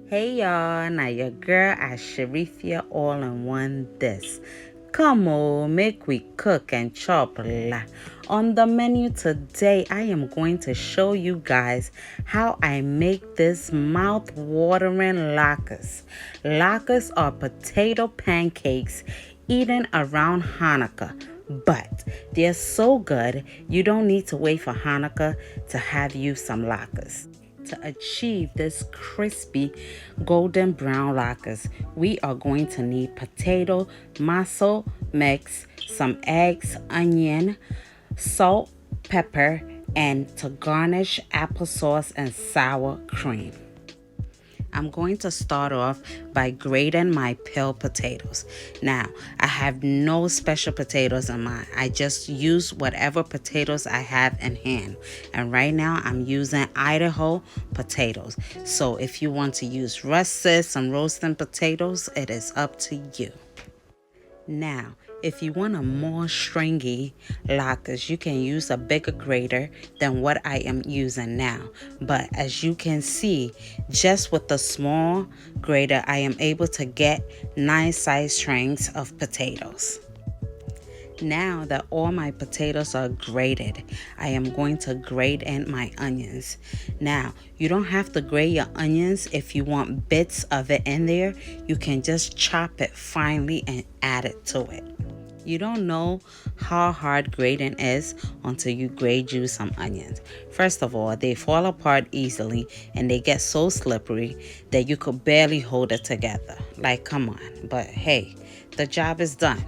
Hey y'all, now your girl Ashirifia All in one this. Come on, make we cook and chop la. On the menu today, I am going to show you guys how I make this mouth-watering latkes. Latkes are potato pancakes eaten around Hanukkah. But they're so good, you don't need to wait for Hanukkah to have you some latkes. To achieve this crispy golden brown latkes, we are going to need potato, matzo mix, some eggs, onion, salt, pepper, and to garnish applesauce and sour cream. I'm going to start off by grating my peeled potatoes. Now, I have no special potatoes in mind. I just use whatever potatoes I have in hand. And right now, I'm using Idaho potatoes. So if you want to use russet, some roasting potatoes, it is up to you. Now, if you want a more stringy latkes, you can use a bigger grater than what I am using now. But as you can see, just with the small grater, I am able to get nice sized strings of potatoes. Now that all my potatoes are grated, I am going to grate in my onions. Now, you don't have to grate your onions. If you want bits of it in there, you can just chop it finely and add it to it. You don't know how hard grating is until you grate you some onions. First of all, they fall apart easily and they get so slippery that you could barely hold it together. Like, come on. But hey, the job is done.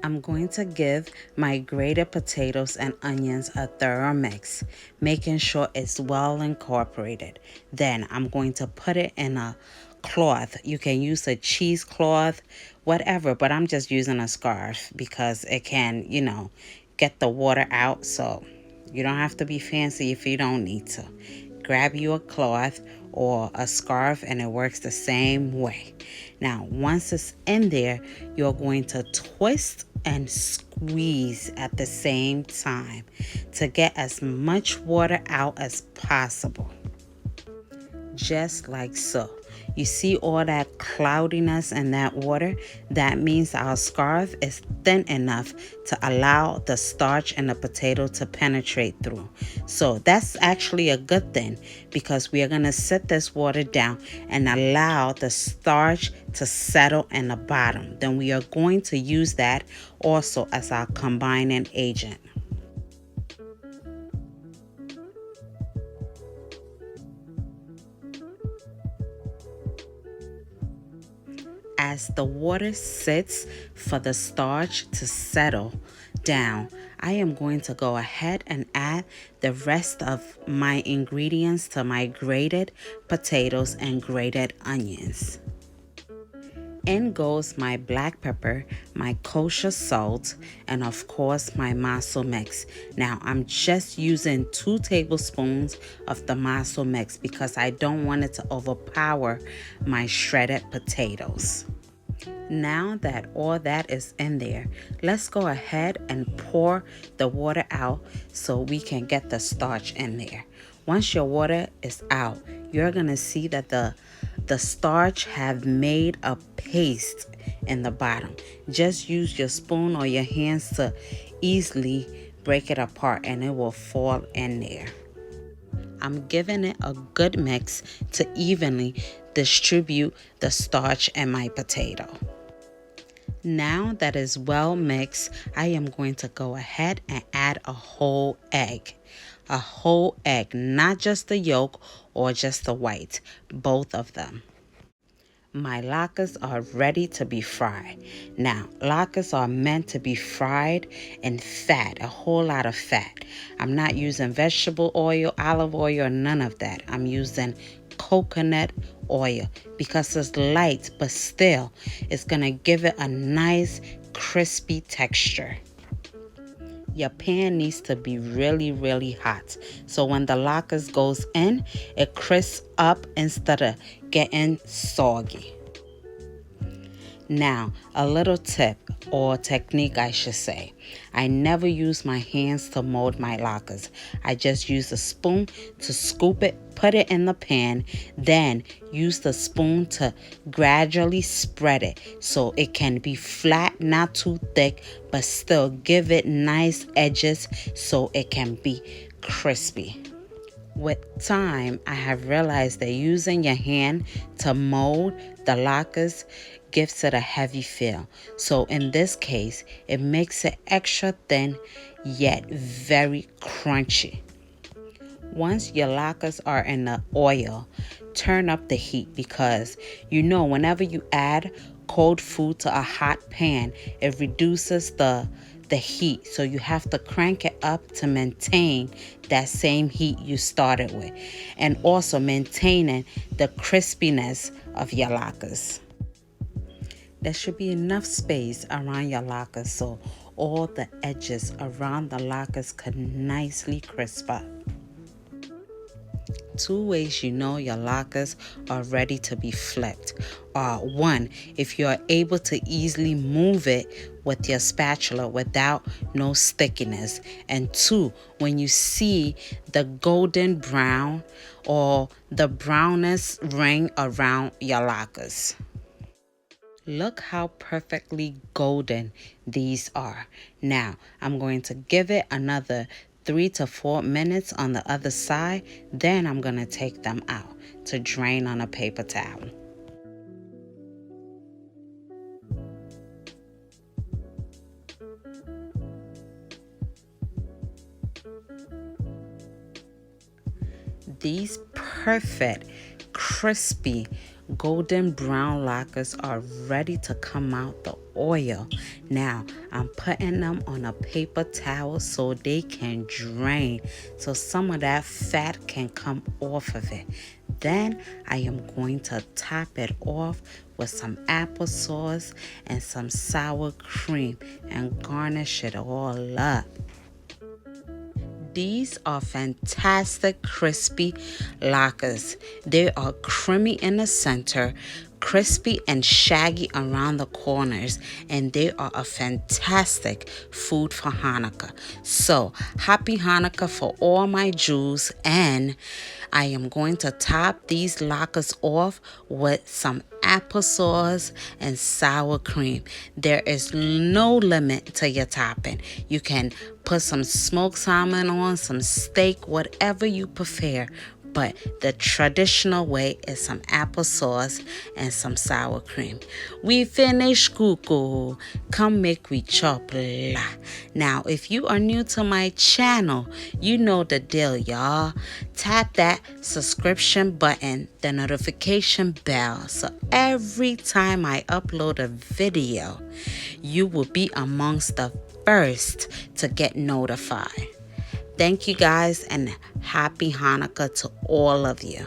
I'm going to give my grated potatoes and onions a thorough mix, making sure it's well incorporated. Then I'm going to put it in a cloth. You can use a cheesecloth, whatever, but I'm just using a scarf because it can, get the water out. So you don't have to be fancy if you don't need to. Grab you a cloth or a scarf and it works the same way. Now, once it's in there, you're going to twist and squeeze at the same time to get as much water out as possible. Just like so. You see all that cloudiness and that water? That means our scarf is thin enough to allow the starch and the potato to penetrate through. So that's actually a good thing because we are going to set this water down and allow the starch to settle in the bottom. Then we are going to use that also as our combining agent. As the water sits for the starch to settle down, I am going to go ahead and add the rest of my ingredients to my grated potatoes and grated onions. In goes my black pepper, my kosher salt, and of course my matzo mix. Now I'm just using 2 tablespoons of the matzo mix because I don't want it to overpower my shredded potatoes. Now that all that is in there, let's go ahead and pour the water out so we can get the starch in there. Once your water is out, you're going to see that the starch have made a paste in the bottom. Just use your spoon or your hands to easily break it apart and it will fall in there. I'm giving it a good mix to evenly distribute the starch in my potato. Now that is well mixed, I am going to go ahead and add a whole egg. A whole egg, not just the yolk or just the white, both of them. My latkes are ready to be fried. Now, latkes are meant to be fried in fat, a whole lot of fat. I'm not using vegetable oil, olive oil, or none of that. I'm using coconut oil because it's light, but still it's going to give it a nice crispy texture. Your pan needs to be really, really hot. So when the latkes goes in, it crisps up instead of getting soggy. Now, a little tip or technique, I should say. I never use my hands to mold my latkes. I just use a spoon to scoop it, put it in the pan, then use the spoon to gradually spread it so it can be flat, not too thick, but still give it nice edges so it can be crispy. With time, I have realized that using your hand to mold the latkes gives it a heavy feel. So in this case, it makes it extra thin yet very crunchy. Once your latkes are in the oil, turn up the heat because whenever you add cold food to a hot pan, it reduces the heat. So you have to crank it up to maintain that same heat you started with, and also maintaining the crispiness of your latkes. There should be enough space around your latkes so all the edges around the latkes could nicely crisp up. 2 ways your latkes are ready to be flipped are: 1, if you're able to easily move it with your spatula without no stickiness, and 2, when you see the golden brown or the brownness ring around your latkes. Look how perfectly golden these are. Now, I'm going to give it another 3 to 4 minutes on the other side. Then I'm going to take them out to drain on a paper towel. These perfect, crispy, golden brown latkes are ready to come out the oil. Now, I'm putting them on a paper towel so they can drain, so some of that fat can come off of it. Then I am going to top it off with some applesauce and some sour cream and garnish it all up. These are fantastic crispy latkes. They are creamy in the center, crispy and shaggy around the corners, and they are a fantastic food for Hanukkah. So, happy Hanukkah for all my Jews, and I am going to top these latkes off with some applesauce and sour cream. There is no limit to your topping. You can put some smoked salmon on, some steak, whatever you prefer. But the traditional way is some applesauce and some sour cream. We finished cuckoo. Come make we chop la. Now, if you are new to my channel, you know the deal, y'all. Tap that subscription button, the notification bell, so every time I upload a video, you will be amongst the first to get notified. Thank you guys, and happy Hanukkah to all of you.